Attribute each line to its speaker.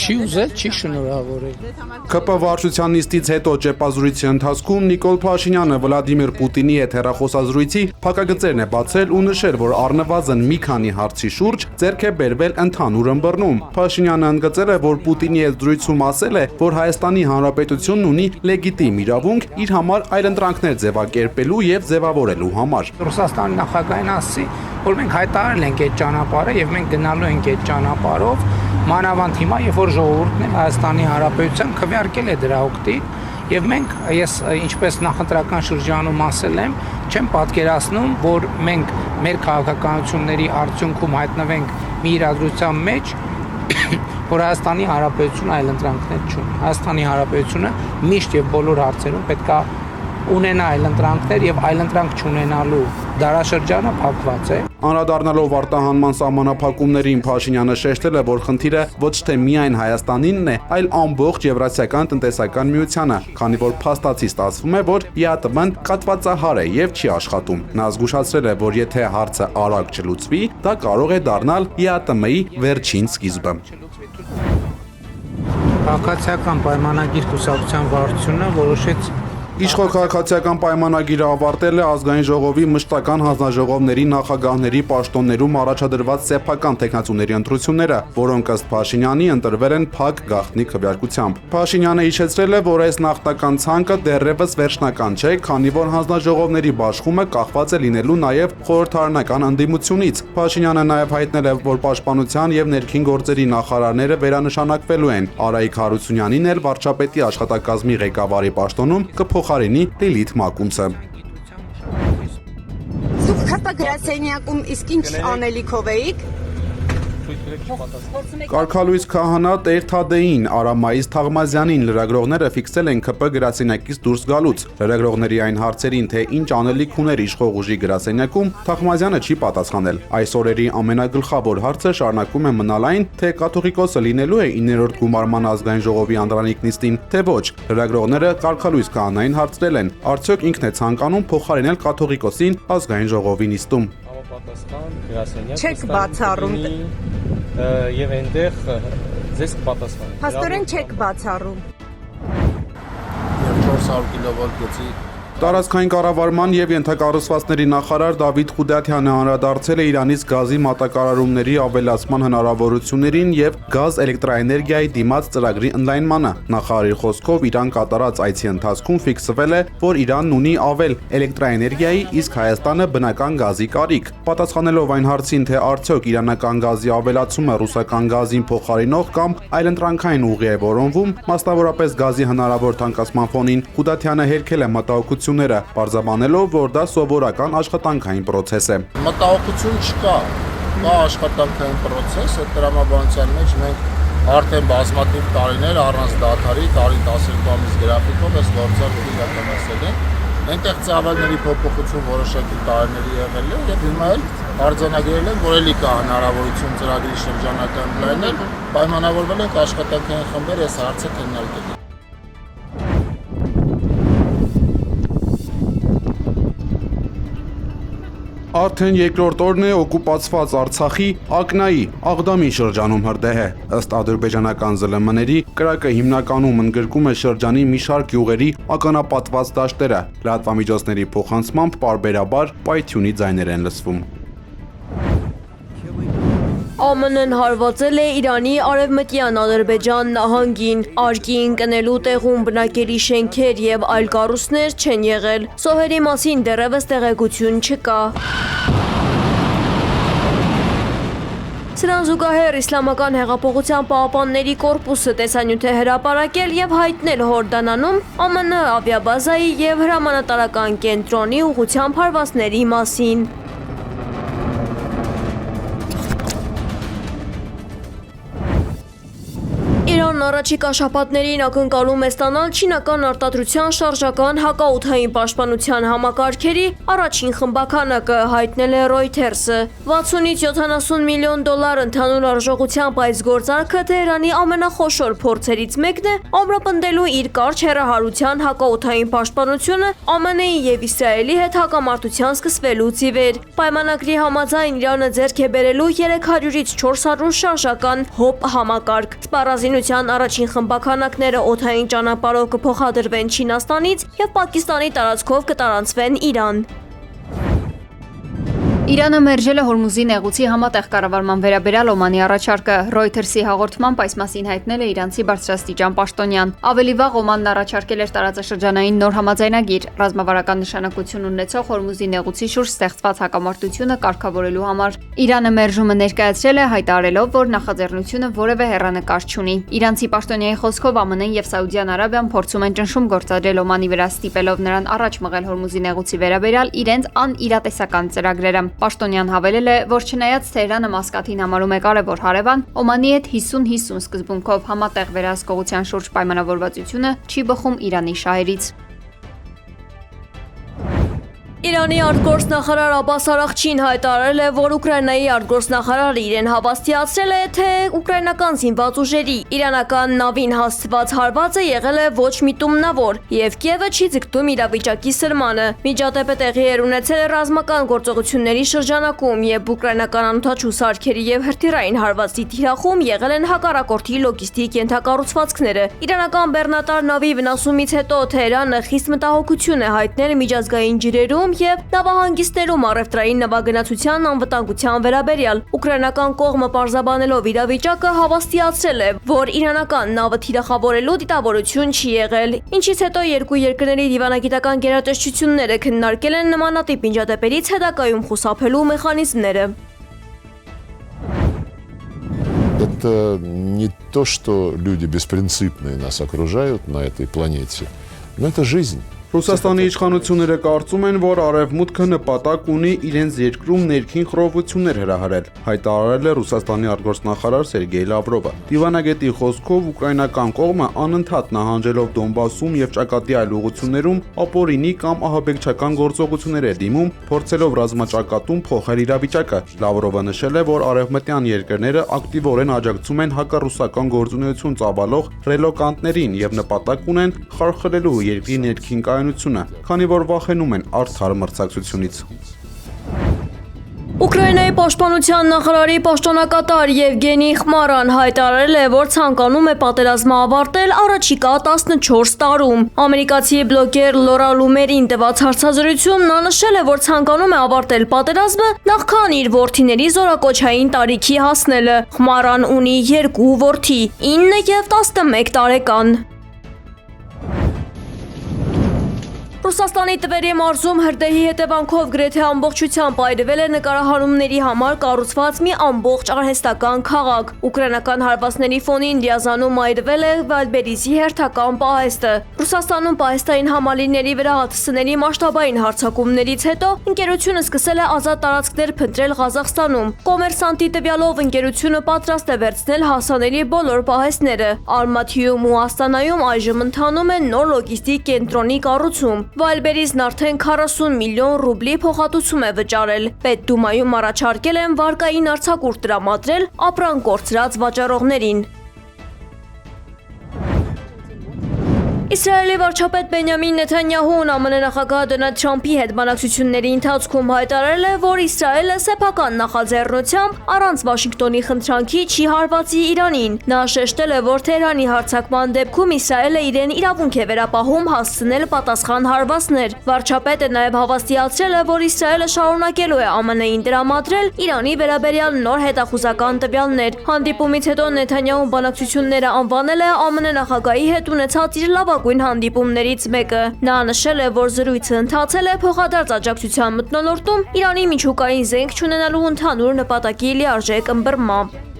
Speaker 1: Չի ուզել, չի շնորհավորել։
Speaker 2: ԿՊ վարչության նիստից հետո ճեպազրույցի ընթացքում Նիկոլ Փաշինյանը Վլադիմիր Պուտինի հետ հեռախոսազրույցի փակագծերն է բացել ու նշել, որ առնվազն մի քանի հարցի շուրջ ձեռք է բերվել ընդհանուր ըմբռնում։ Փաշինյանը ընդգծել է, որ Պուտինի հետ զրույցում ասել է, որ Հայաստանի Հանրապետությունն ունի լեգիտիմ իրավունք իր համար այլընտրանքներ ձևակերպելու եւ ձևավորելու համար։
Speaker 1: Ռուսաստանի նախագահին ասի, որ մենք հայտարարել ենք այդ ճանապարհը եւ մենք գնալու ենք այդ ճանապարհով, մանավանդ հիմա, երբ որ ժողովուրդն էլ Հայաստանի Հանրապետության քվեարկել է դրա օգտին, եւ ես ինչպես նախընտրական շրջանում ասել եմ, չեմ պատկերացնում, որ մենք մեր քաղաքականությունների արդյունքում հայտնվենք մի իրադրության մեջ, որ Հայաստանի Հանրապետությունը այլընտրանքներ չունի։ Հայաստանի Հանրապետությունը միշտ եւ բոլոր հարցերում պետք է ունենա այլընտրանքներ եւ այլընտրանք չունենալու դարաշրջանը փակված է։
Speaker 2: Անդրադառնալով արտահանման սահմանափակումներին Փաշինյանը շեշտել է, որ խնդիրը ոչ թե միայն Հայաստանինն է, այլ ամբողջ Եվրասիական տնտեսական միությանը, քանի որ փաստացի ստացվում է, որ ԵԱՏՄ-ն կատվածահար է եւ չի աշխատում։ Նա զգուշացրել է, որ եթե հարցը արագ չլուծվի, դա կարող է դառնալ ԵԱՏՄ-ի վերջին սկիզբը։
Speaker 1: Քաղաքացիական պայմանագիր կուսակցության վարչությունը որոշեց
Speaker 2: Իշխող քաղաքացիական պայմանագիրը ավարտել է ազգային ժողովի մշտական հանձնաժողովների նախագահների պաշտոններում առաջադրված սեփական տեխնացուների ընտրությունները, որոնք ըստ Փաշինյանի ընտրվել են փակ գաղտնի քվեարկությամբ։ Փաշինյանը հիշեցրել է, որ այս նախնական ցանկը դեռևս վերջնական չէ, քանի որ հանձնաժողովների բաշխումը կախված է լինելու նաև խորհրդարանական ընդդիմությունից։ Փաշինյանը նաև հայտնել է, որ պաշտպանության եւ ներքին գործերի նախարարները վերանշանակվելու են։ Արայիկ Հարությունյանին էլ վարչապետի աշխատակազմի ղեկավարի պաշտոնում կփոխարինի Լիլիթ Մակունցը։
Speaker 3: Դուք քարտագրասենյակում իսկ ինչ անելիքով էիք։
Speaker 2: Կարգալույս քահանա Տեր Թադեին, Արամայիս Թաղմազյանին լրագրողները ֆիքսել են ԿՊ գրասենյակից դուրս գալուց։ Լրագրողների այն հարցերին, թե ինչ անելիք ուներ իշխող ուժի գրասենյակում, Թաղմազյանը չի պատասխանել։ Այս օրերի ամենագլխավոր հարցը շարունակում է մնալ այն, թե կաթողիկոսը լինելու է 9-րդ գումարման ազգային ժողովի անդրանիկ նիստին, թե ոչ։ Լրագրողները Կարգալույս քահանային հարցրել են, արդյոք ինքն է ցանկանում փոխարինել կաթողիկոսին ազգային ժողովի նիստում։
Speaker 3: Չեք բացառում
Speaker 4: եւ այնտեղ ձեզ կպատասխանի։
Speaker 3: Փաստորեն չեք բացառում։
Speaker 4: Եվ 400 կիլովոլտ գծի
Speaker 2: Տարածքային կառավարման եւ ենթակառուցվածքների նախարար Դավիթ Խուդատյանը անդրադարձել է Իրանից գազի մատակարարումների ավելացման հնարավորություններին եւ գազ էլեկտրաէներգիայի դիմաց ծրագրի ընդլայնմանը։ Նախարարի խոսքով Իրան կատարած այցի ընթացքում ֆիքսվել է, որ Իրանն ունի ավել էլեկտրաէներգիայի, իսկ Հայաստանը բնական գազի կարիք։ Պատասխանելով այն հարցին, թե արդյոք իրանական գազի ավելացումը ռուսական գազին փոխարինող կամ այլընտրանքային ուղի է որոնվում, մասնավորապես գազի հնարավոր թանկացման ֆոնին, Խուդատյանը հերքել է մտահոգությունները, պարզաբանելով, որ դա սովորական աշխատանքային պրոցես է։
Speaker 4: Մտահոգություն չկա, կա աշխատանքային պրոցես, այդ տրամաբանության մեջ մենք արդեն բազմաթիվ տարիներ առանց դադարի, տարի 12 ամիս գրաֆիկով այս գործառույթը իրականացել են։ Այնտեղ ծավալների փոփոխություն որոշակի տարիների եղել է եւ հիմա էլ արձանագրել են, որ էլի կա հնարավորություն ծրագրի շրջանակը ընդլայնել, պայմանավորվել ենք աշխատանքային խմբեր այս հարցը քննարկել։
Speaker 2: Արդեն երկրորդ օրն է օկուպացված Արցախի Ակնայի Աղդամի շրջանում հրդեհ է։ Ըստ ադրբեջանական ԶԼՄ-ների կրակը հիմնականում ընդգրկում է շրջանի մի շարք յուղերի ականապատված դաշտերը։ Լրատվամիջոցների փոխանցմամբ պարբերաբար պայթյունի ձայներ են լսվում։
Speaker 5: ԱՄՆ-ն հարվածել է Իրանի արևմտյան Ադրբեջան նահանգին, արկի ընկնելու տեղում բնակելի շենքեր եւ այլ կառույցներ չեն եղել։ Սոհերի մասին դեռևս տեղեկություն չկա։ Սրան զուգահեռ Իսլամական հեղափոխության պահապանների կորպուսը տեսանյութ է հրապարակել եւ հայտնել Հորդանանում ԱՄՆ ավիաբազայի եւ հրամանատարական կենտրոնի ուղղությամբ հարվածների մասին։ առաջիկա շաբաթներին ակնկալում է ստանալ չինական արտադրության շարժական հակաօդային պաշտպանության համակարգերի առաջին խմբականակը, հայտնել է Reuters-ը։ 60-ից 70 միլիոն դոլար ընդհանուր արժողությամբ այս գործարքը Թեհրանի ամենախոշոր փորձերից մեկն է ամրապնդելու իր կարճ հեռահարության հակաօդային պաշտպանությունը ԱՄՆ-ի և Իսրայելի հետ հակամարտության սկսվելուց ի վեր։ Պայմանագրի համաձայն Իրանը ձեռք է բերելու 300-ից 400 շարժական հոպ համակարգ։ Սպառազինության առաջին խմբականակները օդային ճանապարհով կփոխադրվեն Չինաստանից և Պակիստանի տարածքով կտարանցվեն Իրան։
Speaker 6: Իրանը մերժել է Հորմուզի նեղուցի համատեղ կառավարման վերաբերյալ Օմանի առաջարկը։ Reuters-ի հաղորդմամբ այս մասին հայտնել է իրանցի բարձրաստիճան պաշտոնյան։ Ավելի վաղ Օմանն առաջարկել էր տարածաշրջանային նոր համաձայնագիր, ռազմավարական նշանակություն ունեցող Հորմուզի նեղուցի շուրջ ստեղծված հակամարտությունը կարգավորելու համար։ Իրանը մերժումը ներկայացրել է, հայտարարելով, որ նախաձեռնությունը որևէ հեռանկար չունի։ Իրանցի պաշտոնյայի խոսքով ԱՄՆ-ն և Սաուդյան Արաբիան փորձում են ճնշում գործադրել Օմանի վրա, ստիպելով նրան առաջ մղել Հորմուզի նեղուցի վերաբերյալ իրենց անիրատեսական ծրագրերը։ Պաշտոնյան հավելել է, որ չնայած Թեհրանը Մասկաթին համարում է կարևոր հարևան, Օմանի հետ 50-50 սկզբունքով համատեղ վերահսկողության շուրջ պայմանավորվածությունը չի բխում Իրանի շահերից։
Speaker 5: Իրանի արտգործնախարար Աբբաս Արաղչին հայտարարել է, որ Ուկրաինայի արտգործնախարարը իրեն հավաստիացրել է, թե ուկրաինական զինված ուժերի իրանական նավին հասցված հարվածը եղել է ոչ միտումնավոր, և Կիևը չի ձգտում իրավիճակի սրմանը։ Միջադեպը տեղի էր ունեցել ռազմական գործողությունների շրջանակում, և ուկրաինական անօդաչու սարքերի և հրթիռային հարվածի թիրախում եղել են հակառակորդի լոգիստիկ ենթակառուցվածքները։ Իրանական բեռնատար նավի վնասումից հետո Թեհրանը խիստ մտահոգություն է հայտնել միջազգային ջրերում և նավահանգիստներում առևտրային նավագնացության անվտանգության վերաբերյալ։ Ուկրաինական կողմը պարզաբանելով իրավիճակը հավաստիացրել է, որ իրանական նավը թիրախավորելու դիտավորություն չի եղել, ինչից հետո երկու երկրների դիվանագիտական գերատեսչությունները քննարկել են նմանատիպ միջադեպերից հետագայում խուսափելու մեխանիզմները։
Speaker 7: Это не то, что люди беспринципные нас окружают на этой планете, но это жизнь.
Speaker 2: Ռուսաստանի իշխանությունները կարծում են, որ Արևմուտքը նպատակ ունի իրենց երկրում ներքին խռովություններ հրահրել, հայտարարել է Ռուսաստանի արտգործնախարար Սերգեյ Լավրովը։ Դիվանագետի խոսքով ուկրաինական կողմը անընդհատ նահանջելով Դոնբասում և ճակատի այլ ուղղություններում ապօրինի կամ ահաբեկչական գործողություններ է դիմում, փորձելով ռազմաճակատում փոխել իրավիճակը։ Լավրովը նշել է, որ արևմտյան երկրները ակտիվորեն աջակցում են հակառուսական գործունեություն ծավալող ռելոկանտներին և նպատակ ունեն խարխլելու երկրի ներքին քանի որ վախենում են արդար մրցակցությունից։
Speaker 5: Ուկրաինայի պաշտպանության նախարարի պաշտոնակատար Եվգենի Խմարան հայտարարել է, որ ցանկանում է պատերազմը ավարտել առաջիկա 14 տարում։ Ամերիկացի բլոգեր Լորա Լումերին տված հարցազրույցում նա նշել է, որ ցանկանում է ավարտել պատերազմը նախքան իր որդիների զորակոչային տարիքի հասնելը։ Խմարան ունի 2 որդի՝ 9 և 11 տարեկան։ Ռուսաստանի Տվերի մարզում հրդեհի հետևանքով գրեթե ամբողջությամբ այրվել է նկարահանումների համար կառուցված մի ամբողջ արհեստական քաղաք։ Ուկրաինական հարվածների ֆոնին լիազանում այրվել է Վալբերիզի հերթական պահեստը։ Ռուսաստանում պահեստային համալիրների վրա ՀԹՍ-ների մասշտաբային հարձակումներից հետո ընկերությունը սկսել է ազատ տարածքներ փնտրել Ղազախստանում։ Կոմերսանտի տվյալով ընկերությունը պատրաստ է վերցնել հասանելի բոլոր պահեստները։ Ալմաթիում ու Աստանայում այժմ ընթանում է նոր լոգիստիկ կենտրոնի կառուցում։ Վալբերիզն արդեն 40 միլիոն ռուբլի փոխհատուցում է վճարել։ Պետդումայում առաջարկել են վարկային արձակուրդ տրամադրել ապրանք կորցրած վաճառողներին։ Իսրայելի վարչապետ Բենյամին Նեթանյահուն ԱՄՆ նախագահ Դոնալդ Թրամփի հետ բանակցությունների ընթացքում հայտարարել է, որ Իսրայելը սեփական նախաձեռնությամբ առանց Վաշինգտոնի խնդրանքի չի հարվածի Իրանին։ Նա շեշտել է, որ Թեհրանի հարձակման դեպքում Իսրայելը իրեն իրավունք է վերապահում հասցնել պատասխան հարվածներ։ Վարչապետը նաև հավաստիացրել է, որ Իսրայելը շարունակելու է ԱՄՆ-ին տրամադրել Իրանի վերաբերյալ նոր հետախուզական տվյալներ։ Հանդիպումից հետո Նեթանյահուն բանակցությունները անվանել է ԱՄՆ նախագահի հետ ունեցած իր լավագույն հանդիպումներից մեկը։ Նա նշել է, որ զրույցը ընթացել է փոխադարձ աջակցության մթնոլորտում Իրանի միջուկային զենք չունենալու ընդհանուր նպատակի լիարժեք ըմբռնմամբ։